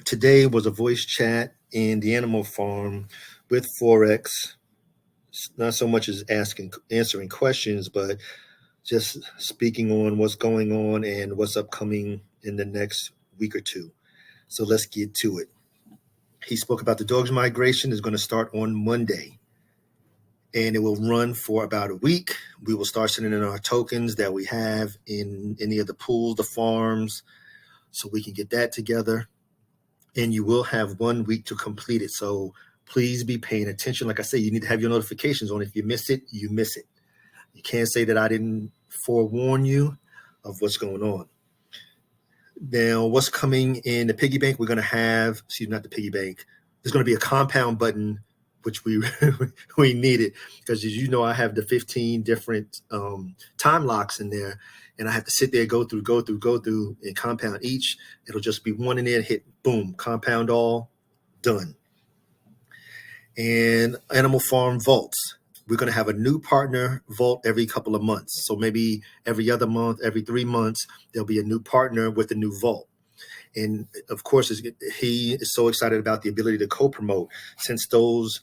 Today was a voice chat in the animal farm with Forex. Not so much as answering questions, but just speaking on what's going on and what's upcoming in the next week or two. So let's get to it. He spoke about the dogs migration is going to start on Monday, and it will run for about a week. We will start sending in our tokens that we have in any of the pools, the farms, so we can get that together. And you will have 1 week to complete it. So please be paying attention. Like I say, you need to have your notifications on. If you miss it, you miss it. You can't say that I didn't forewarn you of what's going on. Now, what's coming in the piggy bank? We're going to have, not the piggy bank. There's going to be a compound button, which we needed, because as you know, I have the 15 different time locks in there, and I have to sit there, go through, and compound each. It'll just be one in there, hit, boom, compound all, done. And Animal Farm vaults. We're going to have a new partner vault every couple of months. So maybe every other month, every 3 months, there'll be a new partner with a new vault. And of course, he is so excited about the ability to co-promote, since those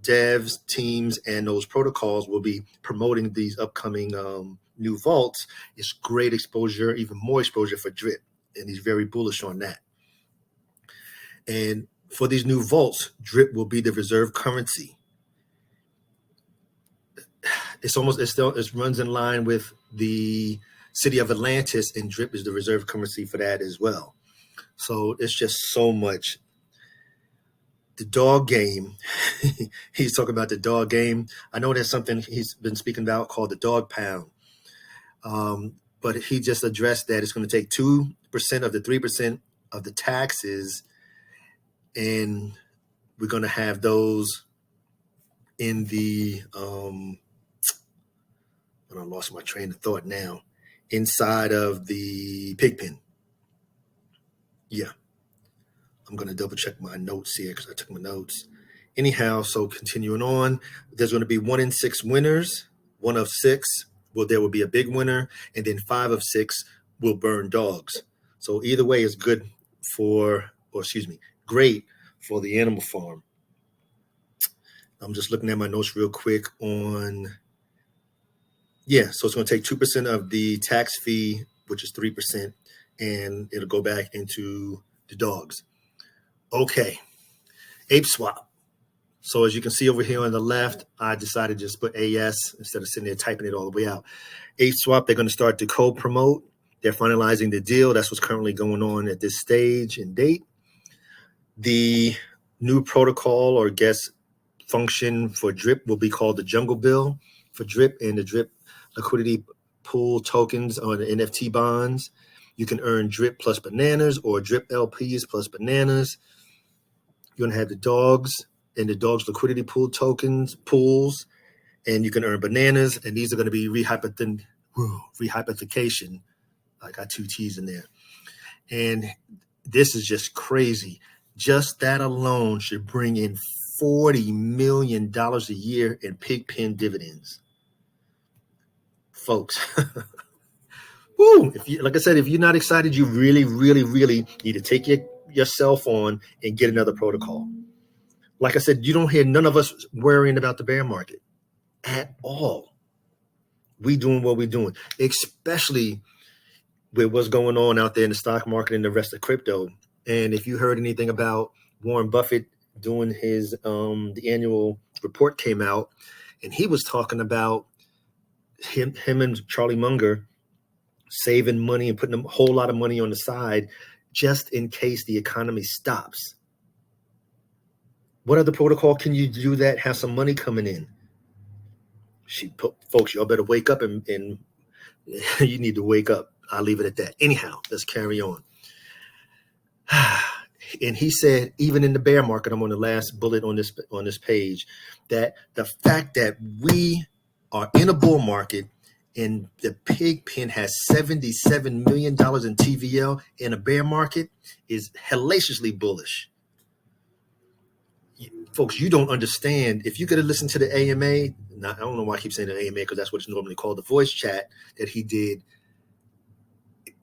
devs, teams, and those protocols will be promoting these upcoming new vaults. It's great exposure, even more exposure for Drip. And he's very bullish on that. And for these new vaults, Drip will be the reserve currency. It runs in line with the city of Atlantis, and Drip is the reserve currency for that as well. So it's just so much. The dog game, he's talking about the dog game. I know there's something he's been speaking about called the dog pound. But he just addressed that it's going to take 2% of the 3% of the taxes, and we're going to have those in the I lost my train of thought now, inside of the pig pen. Yeah. I'm going to double check my notes here because I took my notes. Anyhow, so continuing on, there's going to be 1 in 6 winners. 1 of 6, there will be a big winner, and then 5 of 6 will burn dogs. So either way is great for the animal farm. I'm just looking at my notes real quick on, so it's going to take 2% of the tax fee, which is 3%, and it'll go back into the dogs. Okay, ape swap. So as you can see over here on the left, I decided to just put AS instead of sitting there typing it all the way out. Ape swap, they're going to start to co-promote. They're finalizing the deal. That's what's currently going on at this stage and date. The new protocol or guest function for Drip will be called the Jungle Bill for Drip, and the Drip liquidity pool tokens on the NFT bonds. You can earn Drip plus bananas or Drip LPs plus bananas. You're going to have the dogs and the dogs liquidity pool tokens, pools, and you can earn bananas. And these are going to be rehypothecation. I got 2 T's in there. And this is just crazy. Just that alone should bring in $40 million a year in pig pen dividends. Folks, woo! Like I said, if you're not excited, you really, really, really need to take your cell phone and get another protocol. Like I said, you don't hear none of us worrying about the bear market at all. We doing what we're doing, especially with what's going on out there in the stock market and the rest of crypto. And if you heard anything about Warren Buffett doing his, the annual report came out, and he was talking about him and Charlie Munger saving money and putting a whole lot of money on the side just in case the economy stops. What other protocol can you do that, have some money coming in? Folks, y'all better wake up and you need to wake up. I'll leave it at that. Anyhow, let's carry on. And he said, even in the bear market, I'm on the last bullet on this page, that the fact that we are in a bull market and the pig pen has $77 million in TVL in a bear market is hellaciously bullish. Folks, you don't understand. If you could have listened to the AMA, I don't know why I keep saying the AMA because that's what it's normally called, the voice chat that he did,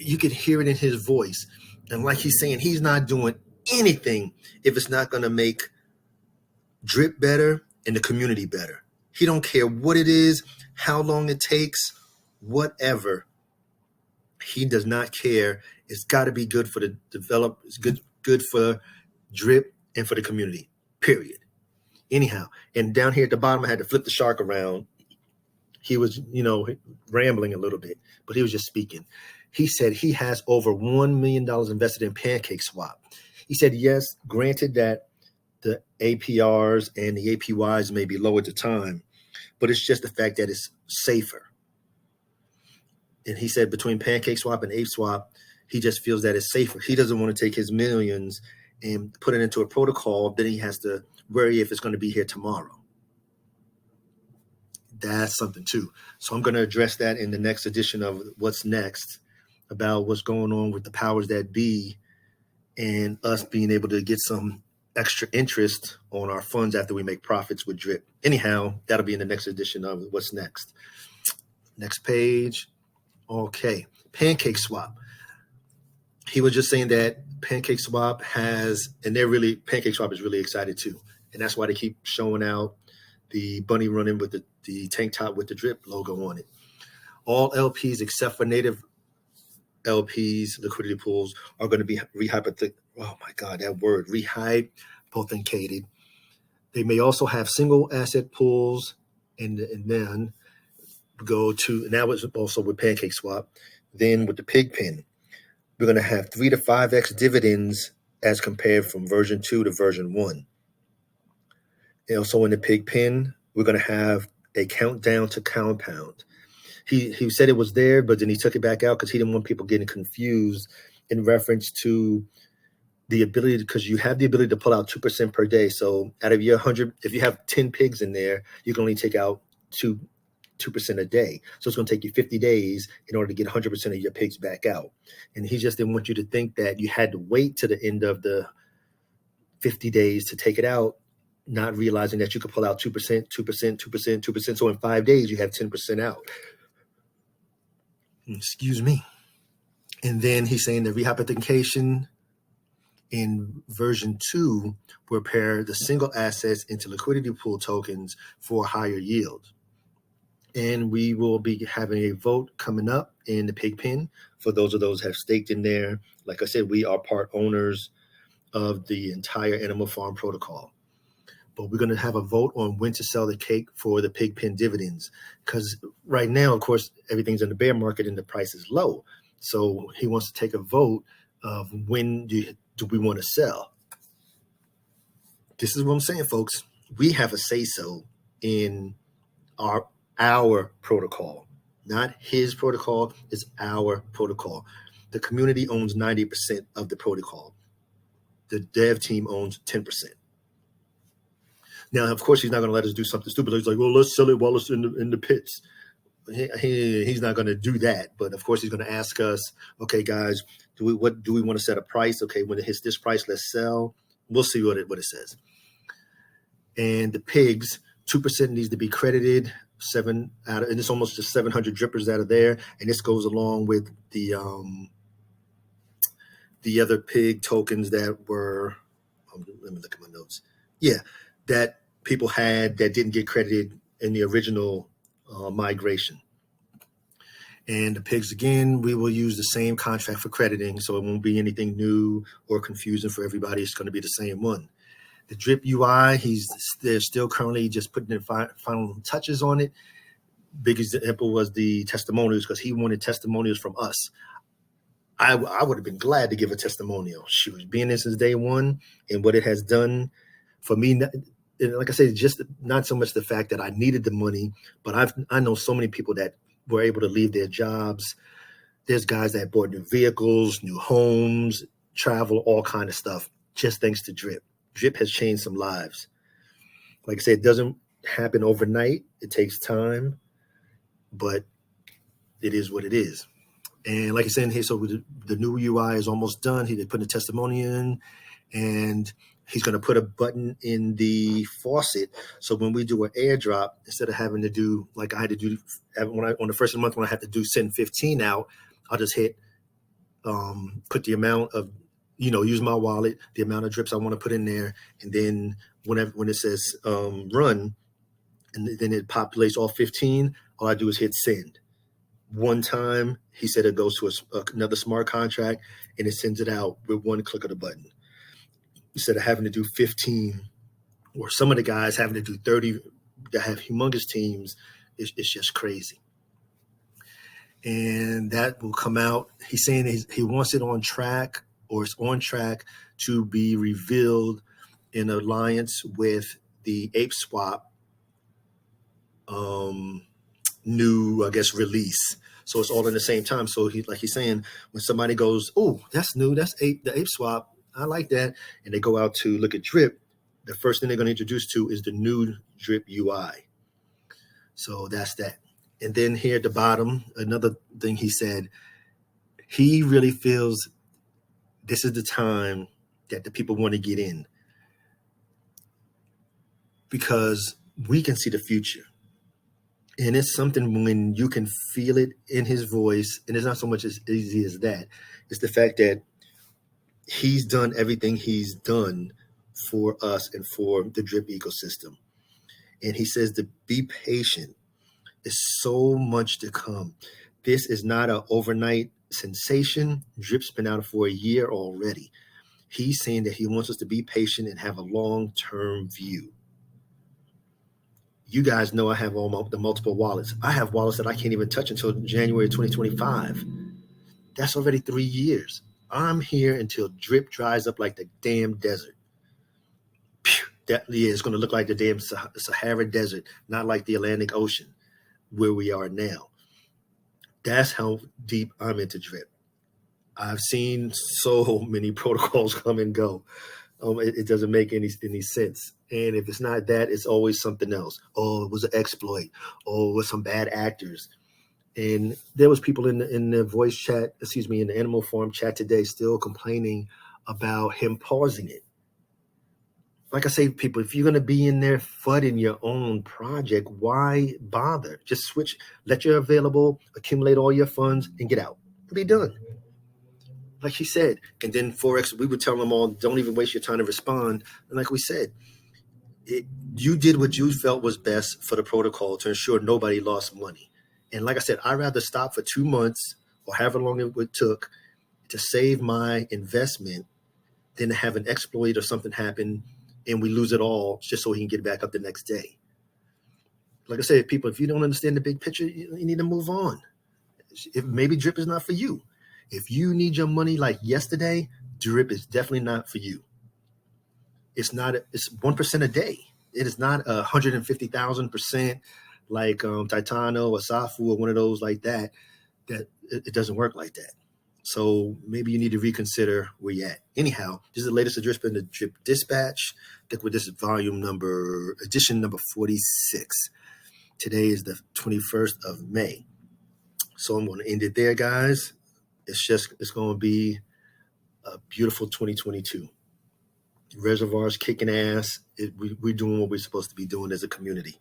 you could hear it in his voice. And like he's saying, he's not doing anything if it's not going to make Drip better and the community better. He don't care what it is, how long it takes, whatever. He does not care. It's got to be good for the develop. It's good for Drip and for the community. Period. Anyhow, and down here at the bottom, I had to flip the shark around. He was, rambling a little bit, but he was just speaking. He said he has over $1 million invested in PancakeSwap. He said, yes, granted that the APRs and the APYs may be low at the time, but it's just the fact that it's safer. And he said between PancakeSwap and ApeSwap, he just feels that it's safer. He doesn't want to take his millions and put it into a protocol. Then he has to worry if it's going to be here tomorrow. That's something too. So I'm going to address that in the next edition of What's Next, about what's going on with the powers that be and us being able to get some extra interest on our funds after we make profits with Drip. Anyhow, that'll be in the next edition of What's Next. Next page. Okay, PancakeSwap. He was just saying that PancakeSwap PancakeSwap is really excited too. And that's why they keep showing out the bunny running with the tank top with the Drip logo on it. All LPs except for native LPs, liquidity pools, are going to be rehypothecated. Oh my God, that word, rehypothecated. They may also have single asset pools, and then go to, and that was also with PancakeSwap. Then with the Pigpen, we're going to have 3 to 5x dividends as compared from version 2 to version 1. And also in the Pigpen, we're going to have a countdown to compound. He said it was there, but then he took it back out because he didn't want people getting confused in reference to the ability, because you have the ability to pull out 2% per day. So out of your 100, if you have 10 pigs in there, you can only take out 2% a day. So it's going to take you 50 days in order to get 100% of your pigs back out. And he just didn't want you to think that you had to wait to the end of the 50 days to take it out, not realizing that you could pull out 2%, 2%, 2%, 2%. So in 5 days, you have 10% out. Excuse me. And then he's saying the rehypothecation in version 2 will pair the single assets into liquidity pool tokens for higher yield. And we will be having a vote coming up in the Pigpen for those who have staked in there. Like I said, we are part owners of the entire Animal Farm protocol. But we're going to have a vote on when to sell the cake for the Pigpen dividends. Because right now, of course, everything's in the bear market and the price is low. So he wants to take a vote of when do we want to sell. This is what I'm saying, folks. We have a say-so in our protocol. Not his protocol, it's our protocol. The community owns 90% of the protocol. The dev team owns 10%. Now, of course, he's not going to let us do something stupid. He's like, well, let's sell it while it's in the pits. He's not going to do that. But of course, he's going to ask us, okay, guys, do we want to set a price? Okay, when it hits this price, let's sell. We'll see what it says. And the pigs, 2% needs to be credited. And it's almost just 700 drippers out of there. And this goes along with the other pig tokens that were, let me look at my notes. Yeah, that people had that didn't get credited in the original migration. And the pigs, again, we will use the same contract for crediting, so it won't be anything new or confusing for everybody. It's going to be the same one. The Drip UI, they're still currently just putting the final touches on it. Big example was the testimonials, because he wanted testimonials from us. I would have been glad to give a testimonial. She was being there since day one, and what it has done for me, like I said, just not so much the fact that I needed the money, but I know so many people that were able to leave their jobs. There's guys that bought new vehicles, new homes, travel, all kind of stuff, just thanks to Drip. Drip has changed some lives. Like I said, it doesn't happen overnight. It takes time, but it is what it is. And like I said here, so the new UI is almost done. He did put a testimony in, and he's going to put a button in the faucet. So when we do an airdrop, instead of having to do, like I had to do on the first of the month when I had to send 15 out, I'll just hit, put the amount of, use my wallet, the amount of drips I want to put in there, and then when it says run, and then it populates all 15, all I do is hit send. One time, he said it goes to another smart contract, and it sends it out with one click of the button. Instead of having to do 15, or some of the guys having to do 30 that have humongous teams, it's just crazy. And that will come out. He's saying he wants it on track, or it's on track to be revealed in alliance with the Ape Swap new, I guess, release. So it's all in the same time. So he's saying, when somebody goes, oh, that's new, that's the Ape Swap, I like that, and they go out to look at Drip, the first thing they're going to introduce to is the new Drip UI. So that's that. And then here at the bottom, another thing he said, he really feels this is the time that the people want to get in, because we can see the future. And it's something when you can feel it in his voice, and it's not so much as easy as that. It's the fact that he's done everything he's done for us and for the Drip ecosystem. And he says to be patient. There's so much to come. This is not an overnight sensation. Drip's been out for a year already. He's saying that he wants us to be patient and have a long-term view. You guys know I have all the multiple wallets. I have wallets that I can't even touch until January 2025. That's already 3 years. I'm here until Drip dries up like the damn desert. It's going to look like the damn Sahara Desert, not like the Atlantic Ocean where we are now. That's how deep I'm into Drip. I've seen so many protocols come and go. It doesn't make any sense. And if it's not that, it's always something else. Oh, it was an exploit. Oh, it was some bad actors. And there was people in the voice chat, in the Animal Farm chat today still complaining about him pausing it. Like I say, people, if you're going to be in there fudding your own project, why bother? Just switch, let your available, accumulate all your funds, and get out. It'll be done. Like she said. And then Forex, we would tell them all, don't even waste your time to respond. And like we said, you did what you felt was best for the protocol to ensure nobody lost money. And like I said, I'd rather stop for 2 months or however long it took to save my investment than to have an exploit or something happen and we lose it all just so he can get back up the next day. Like I said, people, if you don't understand the big picture, you need to move on. Maybe Drip is not for you. If you need your money like yesterday, Drip is definitely not for you. It's 1% a day. It is not 150,000% like Titano or Safu or one of those like that. That it doesn't work like that. So maybe you need to reconsider where you're at. Anyhow, this is the latest address in the Drip Dispatch. I think with this is edition number 46. Today is the 21st of May. So I'm going to end it there, guys. It's going to be a beautiful 2022. Reservoirs kicking ass. We're doing what we're supposed to be doing as a community.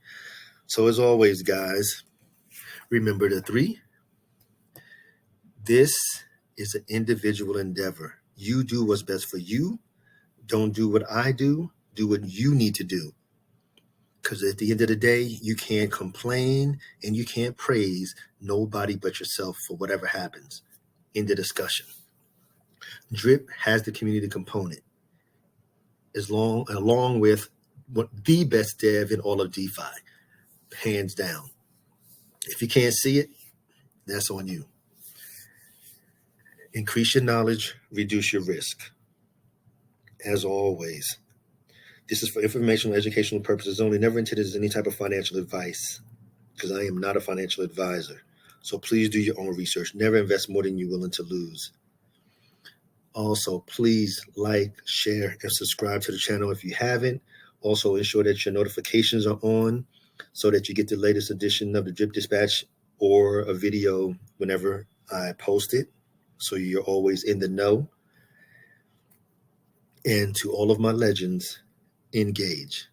So as always, guys, remember the 3. This is an individual endeavor. You do what's best for you. Don't do what I do. Do what you need to do. Because at the end of the day, you can't complain and you can't praise nobody but yourself for whatever happens in the discussion. Drip has the community component, along with the best dev in all of DeFi, hands down. If you can't see it, that's on you. Increase your knowledge, reduce your risk. As always, this is for informational, educational purposes only, never intended as any type of financial advice, because I am not a financial advisor. So please do your own research. Never invest more than you're willing to lose. Also, please like, share, and subscribe to the channel if you haven't. Also, ensure that your notifications are on so that you get the latest edition of the Drip Dispatch or a video whenever I post it, so you're always in the know. And to all of my legends, engage.